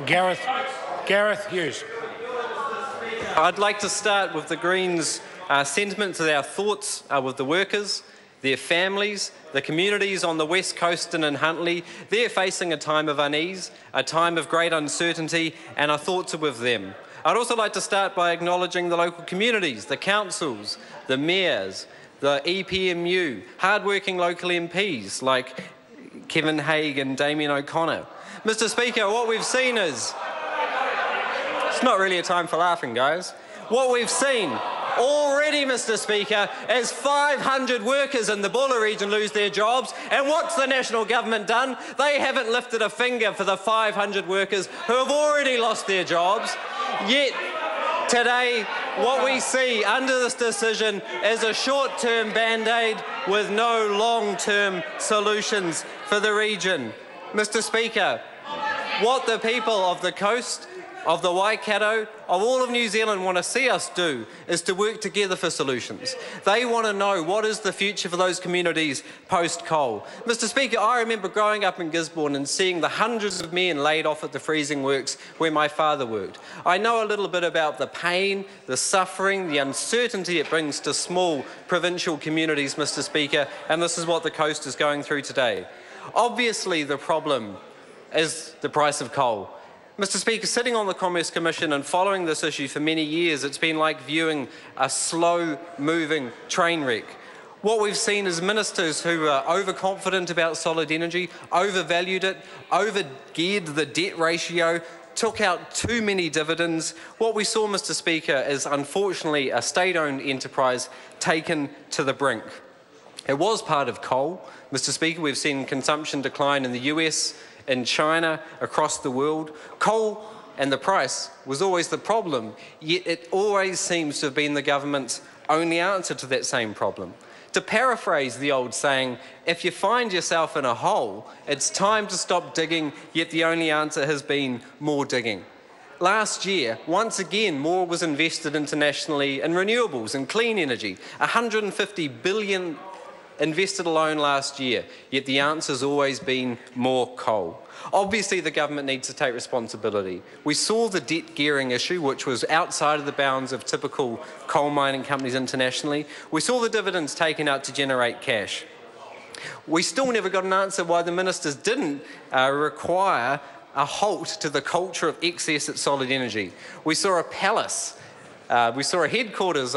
Gareth Hughes. I'd like to start with the Greens' sentiment to our thoughts with the workers, their families, the communities on the West Coast and in Huntly. They're facing a time of unease, a time of great uncertainty, and our thoughts are with them. I'd also like to start by acknowledging the local communities, the councils, the mayors, the EPMU, hard-working local MPs like Kevin Haig and Damien O'Connor. Mr. Speaker, what we've seen is... It's not really a time for laughing, guys. What we've seen already, Mr. Speaker, is 500 workers in the Buller region lose their jobs. And what's the national government done? They haven't lifted a finger for the 500 workers who have already lost their jobs. Yet, today, what we see under this decision is a short-term band-aid with no long-term solutions for the region. Mr. Speaker, what the people of the coast, of the Waikato, of all of New Zealand want to see us do is to work together for solutions. They want to know what is the future for those communities post-coal. Mr. Speaker, I remember growing up in Gisborne and seeing the hundreds of men laid off at the freezing works where my father worked. I know a little bit about the pain, the suffering, the uncertainty it brings to small provincial communities, Mr. Speaker, and this is what the coast is going through today. Obviously, the problem is the price of coal. Mr. Speaker, sitting on the Commerce Commission and following this issue for many years, it's been like viewing a slow-moving train wreck. What we've seen is ministers who are overconfident about solid energy, overvalued it, overgeared the debt ratio, took out too many dividends. What we saw, Mr. Speaker, is unfortunately a state-owned enterprise taken to the brink. It was part of coal. Mr. Speaker, we've seen consumption decline in the US, in China, across the world. Coal and the price was always the problem, yet it always seems to have been the government's only answer to that same problem. To paraphrase the old saying, if you find yourself in a hole, it's time to stop digging, yet the only answer has been more digging. Last year, once again, more was invested internationally in renewables and clean energy, 150 billion invested alone last year, yet the answer's always been more coal. Obviously, the government needs to take responsibility. We saw the debt gearing issue, which was outside of the bounds of typical coal mining companies internationally. We saw the dividends taken out to generate cash. We still never got an answer why the ministers didn't require a halt to the culture of excess at Solid Energy. We saw a palace. We saw a headquarters,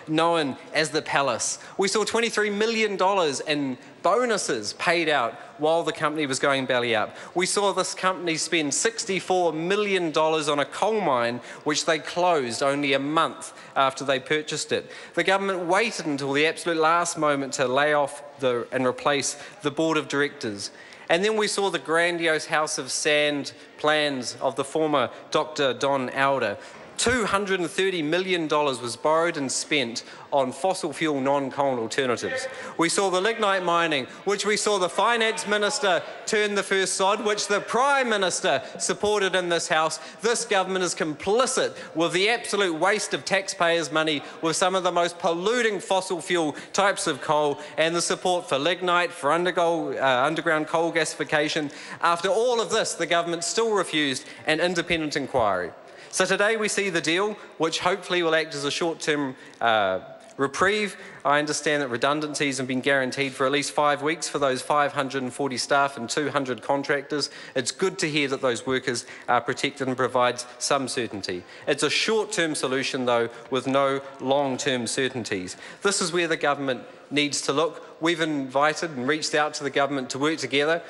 known as the Palace. We saw $23 million in bonuses paid out while the company was going belly up. We saw this company spend $64 million on a coal mine, which they closed only a month after they purchased it. The government waited until the absolute last moment to lay off and replace the board of directors. And then we saw the grandiose House of Sand plans of the former Dr. Don Alder. $230 million was borrowed and spent on fossil fuel non-coal alternatives. We saw the lignite mining, which we saw the finance minister turn the first sod, which the prime minister supported in this house. This government is complicit with the absolute waste of taxpayers' money with some of the most polluting fossil fuel types of coal and the support for lignite, for underground coal gasification. After all of this, the government still refused an independent inquiry. So today we see the deal, which hopefully will act as a short-term reprieve. I understand that redundancies have been guaranteed for at least 5 weeks for those 540 staff and 200 contractors. It's good to hear that those workers are protected and provides some certainty. It's a short-term solution, though, with no long-term certainties. This is where the government needs to look. We've invited and reached out to the government to work together.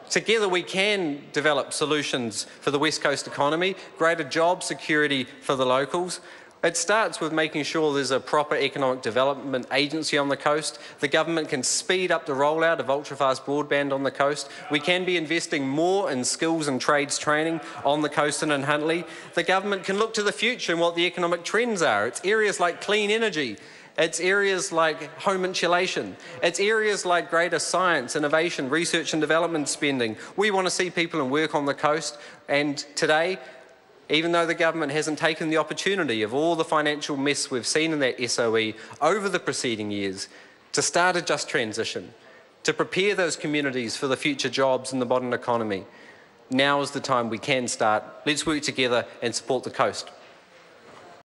Together we can develop solutions for the West Coast economy, greater job security for the locals. It starts with making sure there's a proper economic development agency on the coast. The government can speed up the rollout of ultra-fast broadband on the coast. We can be investing more in skills and trades training on the coast and in Huntly. The government can look to the future and what the economic trends are. It's areas like clean energy. It's areas like home insulation. It's areas like greater science, innovation, research and development spending. We want to see people and work on the coast. And today, even though the government hasn't taken the opportunity of all the financial mess we've seen in that SOE over the preceding years to start a just transition, to prepare those communities for the future jobs in the modern economy, now is the time we can start. Let's work together and support the coast.